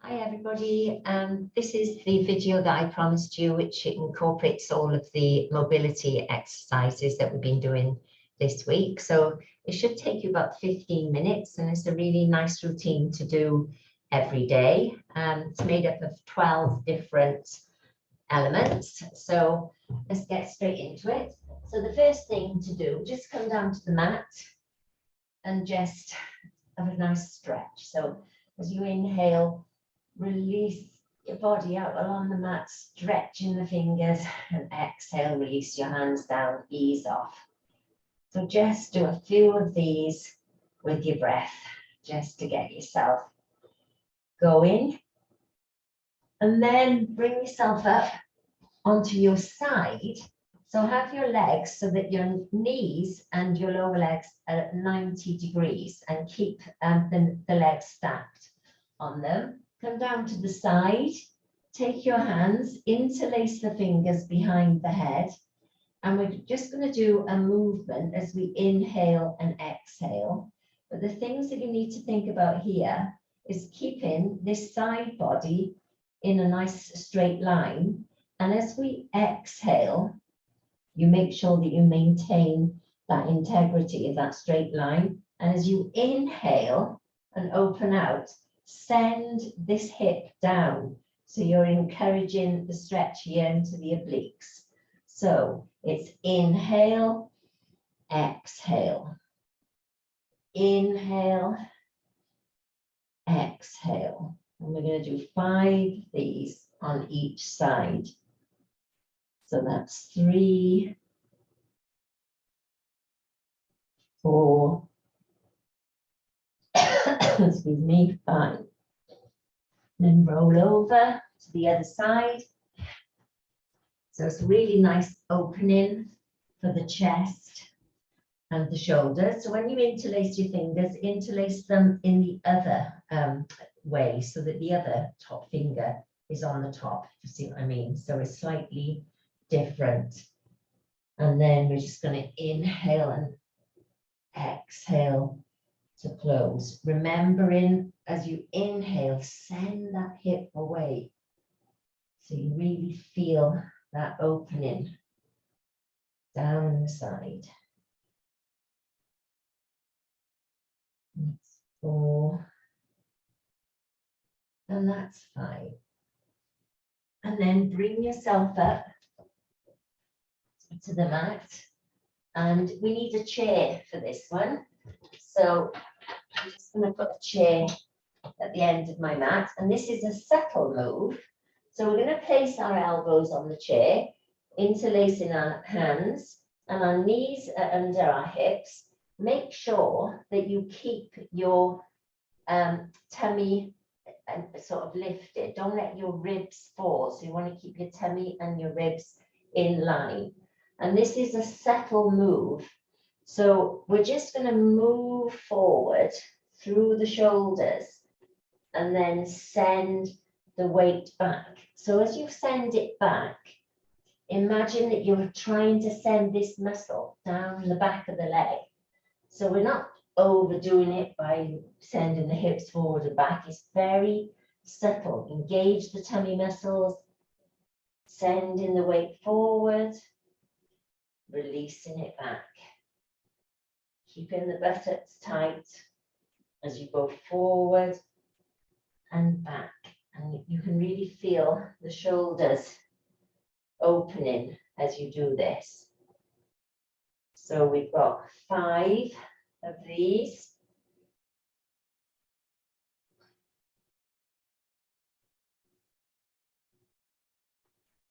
Hi everybody, this is the video that I promised you, which incorporates all of the mobility exercises that we've been doing this week. So it should take you about 15 minutes and it's a really nice routine to do every day. It's made up of 12 different elements. So let's get straight into it. So the first thing to do, just come down to the mat and just have a nice stretch. So as you inhale, release your body out along the mat, stretching the fingers, and exhale, release your hands down, ease off. So just do a few of these with your breath, just to get yourself going. And then bring yourself up onto your side. So have your legs so that your knees and your lower legs are at 90 degrees and keep the legs stacked on them. Come down to the side, take your hands, interlace the fingers behind the head, and we're just going to do a movement as we inhale and exhale. But the things that you need to think about here is keeping this side body in a nice straight line. And as we exhale, you make sure that you maintain that integrity of that straight line. And as you inhale and open out, send this hip down. So you're encouraging the stretch here into the obliques. So it's inhale, exhale, inhale, exhale. And we're going to do 5 of these on each side. So that's 3, 4, excuse me, 5. Then roll over to the other side. So it's a really nice opening for the chest and the shoulders. So when you interlace your fingers, interlace them in the other way so that the other top finger is on the top, if you see what I mean. So it's slightly different. And then we're just going to inhale and exhale to close. Remembering as you inhale, send that hip away. So you really feel that opening down the side. That's 4. And that's 5. And then bring yourself up to the mat. And we need a chair for this one. So I'm just going to put a chair at the end of my mat. And this is a subtle move. So we're going to place our elbows on the chair, interlacing our hands, and our knees are under our hips. Make sure that you keep your tummy sort of lifted. Don't let your ribs fall. So you want to keep your tummy and your ribs in line. And this is a subtle move. So we're just going to move forward through the shoulders and then send the weight back. So as you send it back, imagine that you're trying to send this muscle down the back of the leg. So we're not overdoing it by sending the hips forward and back. It's very subtle. Engage the tummy muscles, sending the weight forward, releasing it back. Keeping the buttocks tight as you go forward and back. And you can really feel the shoulders opening as you do this. So we've got 5 of these.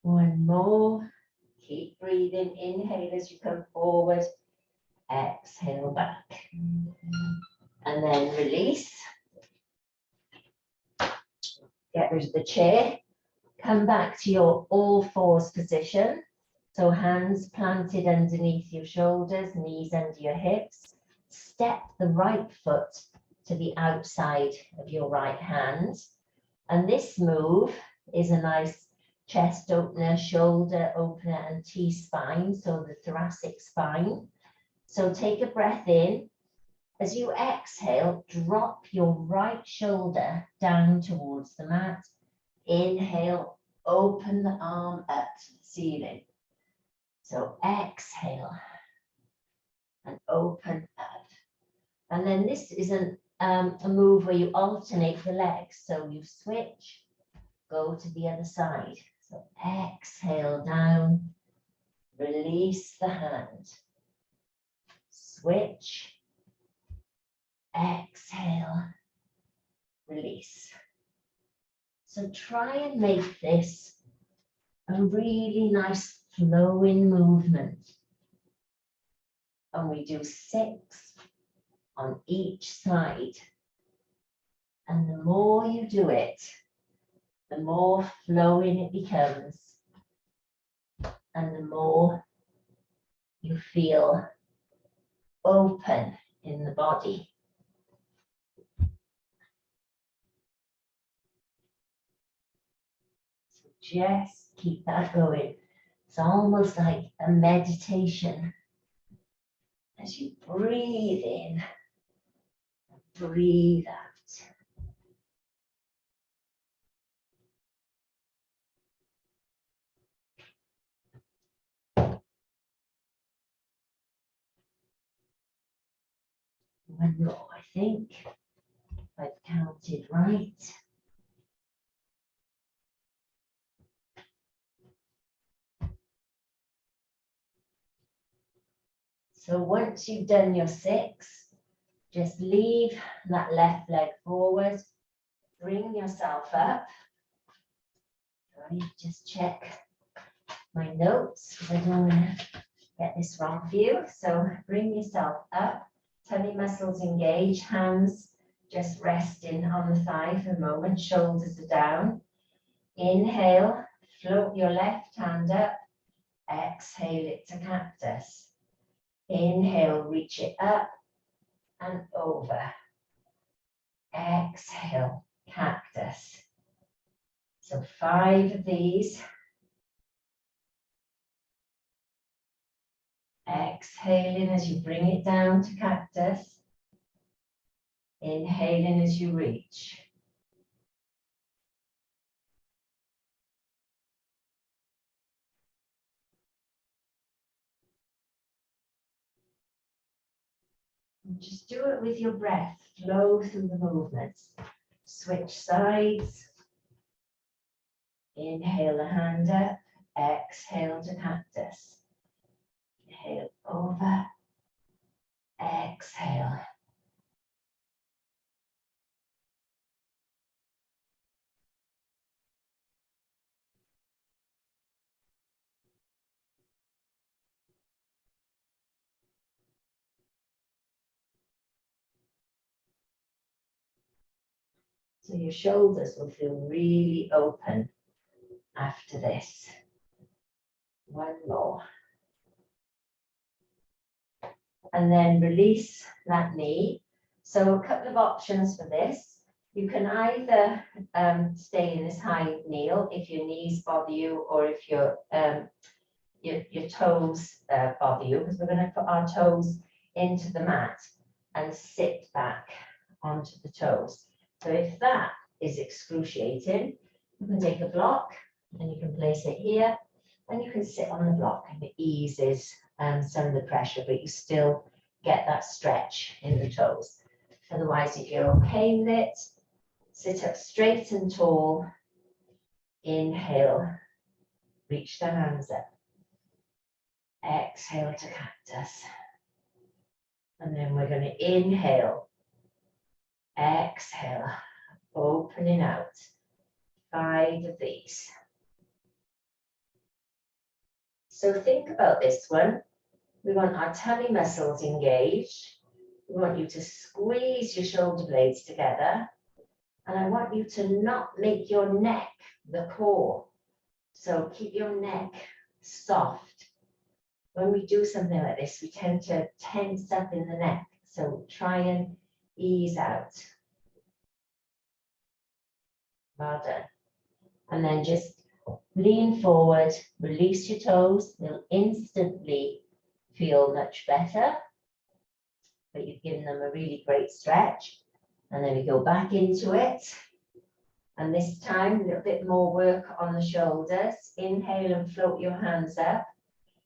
One more. Keep breathing. Inhale as you come forward. Exhale back. And then release. Get rid of the chair. Come back to your all fours position. So hands planted underneath your shoulders, knees under your hips. Step the right foot to the outside of your right hand. And this move is a nice chest opener, shoulder opener, and T-spine, so the thoracic spine. So take a breath in. As you exhale, drop your right shoulder down towards the mat. Inhale, open the arm up to the ceiling. So exhale and open up. And then this is a move where you alternate the legs. So you switch, go to the other side. So exhale down, release the hand. Switch, exhale, release. So try and make this a really nice flowing movement. And we do 6 on each side. And the more you do it, the more flowing it becomes. And the more you feel open in the body. So just keep that going. It's almost like a meditation as you breathe in and breathe out. One more, I think, if I've counted right. So once you've done your 6, just leave that left leg forward, bring yourself up. Sorry, just check my notes because I don't want to get this wrong for you. So bring yourself up, tummy muscles engage, hands just resting on the thigh for a moment, shoulders are down. Inhale, float your left hand up, exhale it to cactus. Inhale, reach it up and over. Exhale, cactus. So 5 of these. Exhaling as you bring it down to cactus. Inhaling as you reach. And just do it with your breath. Flow through the movements. Switch sides. Inhale the hand up. Exhale to cactus. Inhale over. Exhale. So your shoulders will feel really open after this. One more. And then release that knee. So a couple of options for this. You can either stay in this high kneel if your knees bother you or if your toes bother you, because we're going to put our toes into the mat and sit back onto the toes. So if that is excruciating, you can take a block and you can place it here and you can sit on the block and it eases some of the pressure, but you still get that stretch in the toes. Otherwise, if you're okay with it, sit up straight and tall. Inhale, reach the hands up. Exhale to cactus. And then we're going to inhale, exhale, opening out. 5 of these. So think about this one. We want our tummy muscles engaged. We want you to squeeze your shoulder blades together. And I want you to not make your neck the core. So keep your neck soft. When we do something like this, we tend to tense up in the neck. So try and ease out. Well done. And then just lean forward, release your toes. You'll instantly feel much better. but you've given them a really great stretch. And then we go back into it. And this time, a little bit more work on the shoulders. Inhale and float your hands up.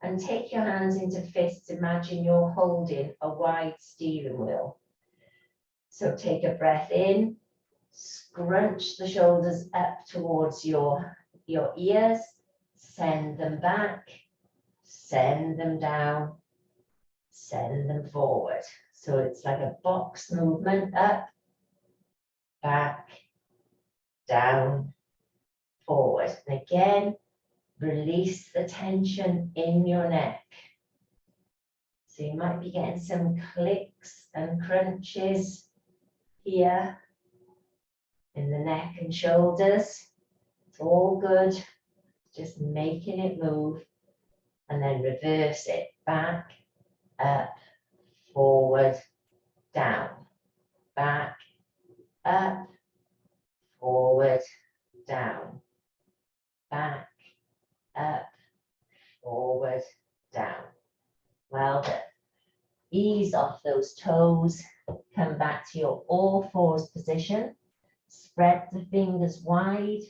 And take your hands into fists. Imagine you're holding a wide steering wheel. So take a breath in. Scrunch the shoulders up towards your ears. Send them back. Send them down. Send them forward. So it's like a box movement, up, back, down, forward. And again, release the tension in your neck. So you might be getting some clicks and crunches here in the neck and shoulders. It's all good. Just making it move. And then reverse it, back, up, forward, down, back, up, forward, down, back, up, forward, down. Well done. Ease off those toes. Come back to your all fours position. Spread the fingers wide.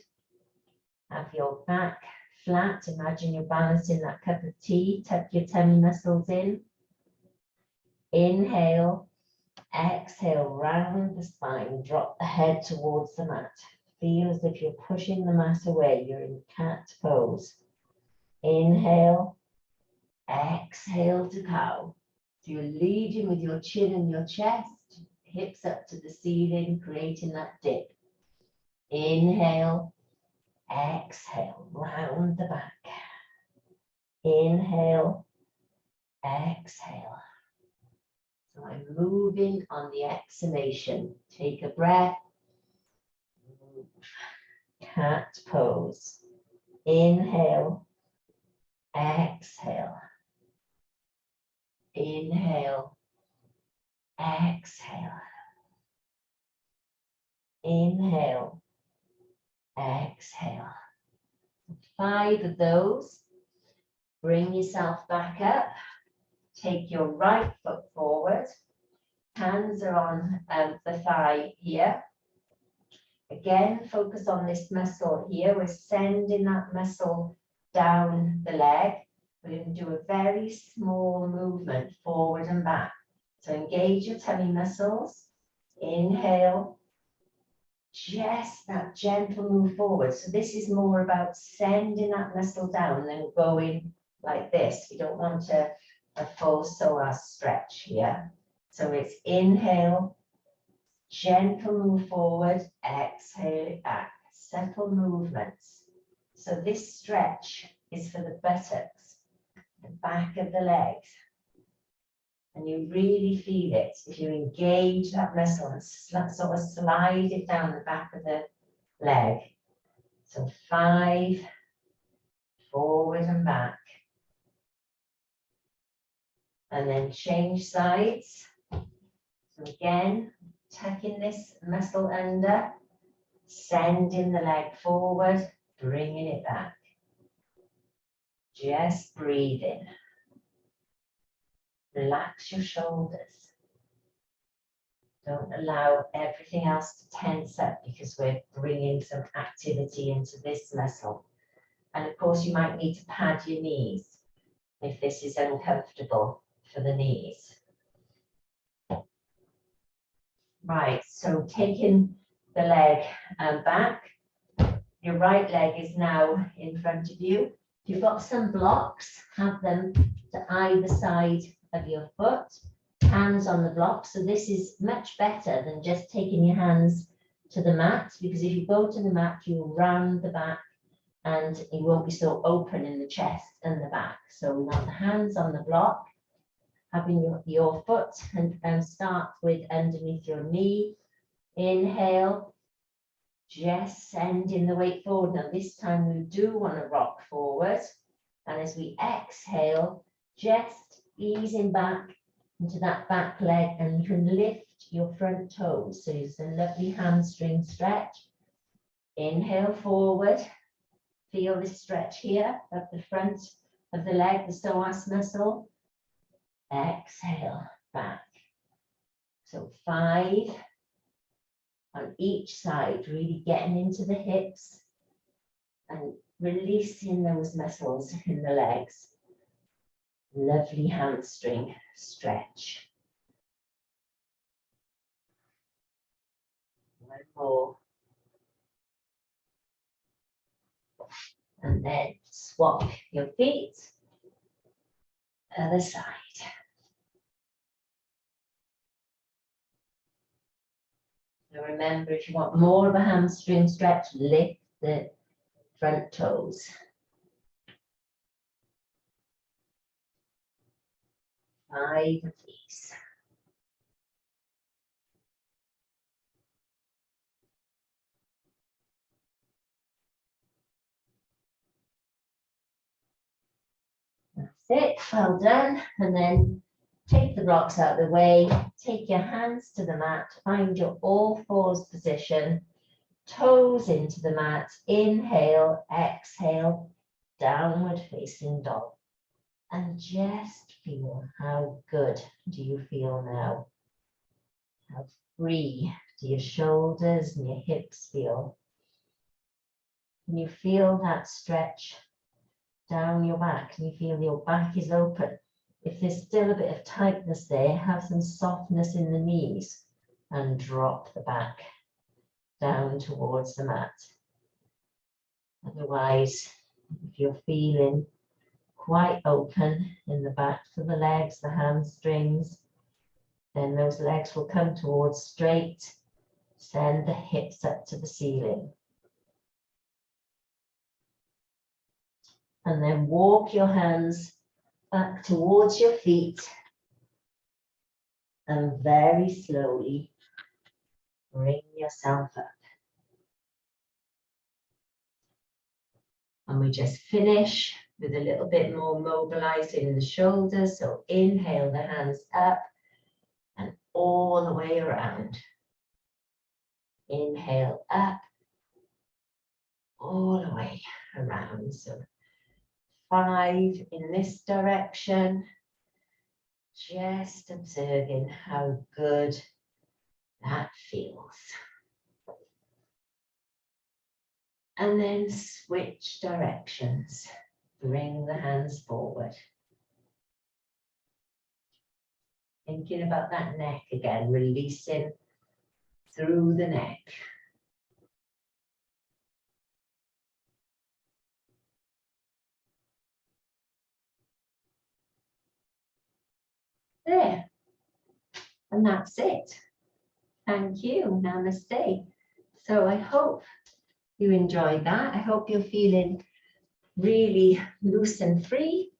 Have your back flat. Imagine you're balancing that cup of tea. Tuck your tummy muscles in. Inhale. Exhale, round the spine. Drop the head towards the mat. Feel as if you're pushing the mat away. You're in cat pose. Inhale. Exhale to cow. So you're leading with your chin and your chest. Hips up to the ceiling, creating that dip. Inhale. Exhale, round the back. Inhale, exhale. So I'm moving on the exhalation. Take a breath. Move. Cat pose. Inhale, exhale. Inhale, exhale. Inhale, exhale. 5 of those. Bring yourself back up. Take your right foot forward. Hands are on the thigh here. Again, focus on this muscle here. We're sending that muscle down the leg. We're going to do a very small movement forward and back. So engage your tummy muscles. Inhale. Just that gentle move forward. So this is more about sending that muscle down than going like this. We don't want a full psoas stretch here. So it's inhale, gentle move forward, exhale it back. Subtle movements. So this stretch is for the buttocks, the back of the legs. And you really feel it if you engage that muscle and sort of slide it down the back of the leg. So 5, forward and back. And then change sides. So again, tucking this muscle under, sending the leg forward, bringing it back. Just breathing. Relax your shoulders. Don't allow everything else to tense up because we're bringing some activity into this muscle. And of course, you might need to pad your knees if this is uncomfortable for the knees. Right, so taking the leg back, your right leg is now in front of you. If you've got some blocks, have them to either side of your foot, hands on the block. So this is much better than just taking your hands to the mat, because if you go to the mat, you'll round the back and it won't be so open in the chest and the back. So we want the hands on the block, having your foot and start with underneath your knee. Inhale, just sending the weight forward. Now this time we do want to rock forward. And as we exhale, just easing back into that back leg, and you can lift your front toes. So it's a lovely hamstring stretch. Inhale forward. Feel this stretch here at the front of the leg, the psoas muscle. Exhale back. So 5 on each side, really getting into the hips and releasing those muscles in the legs. Lovely hamstring stretch. One more. And then swap your feet. Other side. So remember, if you want more of a hamstring stretch, lift the front toes. 5 of these. That's it, well done. And then take the blocks out of the way, take your hands to the mat, find your all fours position, toes into the mat, inhale, exhale, downward facing dog. And just feel how good do you feel now? How free do your shoulders and your hips feel? Can you feel that stretch down your back? Can you feel your back is open? If there's still a bit of tightness there, have some softness in the knees and drop the back down towards the mat. Otherwise, if you're feeling quite open in the back for the legs, the hamstrings, then those legs will come towards straight. Send the hips up to the ceiling. And then walk your hands back towards your feet and very slowly bring yourself up. And we just finish with a little bit more mobilizing the shoulders. So inhale the hands up and all the way around. Inhale up, all the way around. So 5 in this direction. Just observing how good that feels. And then switch directions. Bring the hands forward. Thinking about that neck again, releasing through the neck. There. And that's it. Thank you. Namaste. So I hope you enjoyed that. I hope you're feeling really loose and free.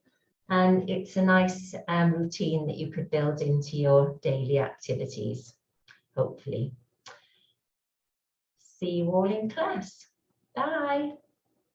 And it's a nice routine that you could build into your daily activities, hopefully. See you all in class. Bye.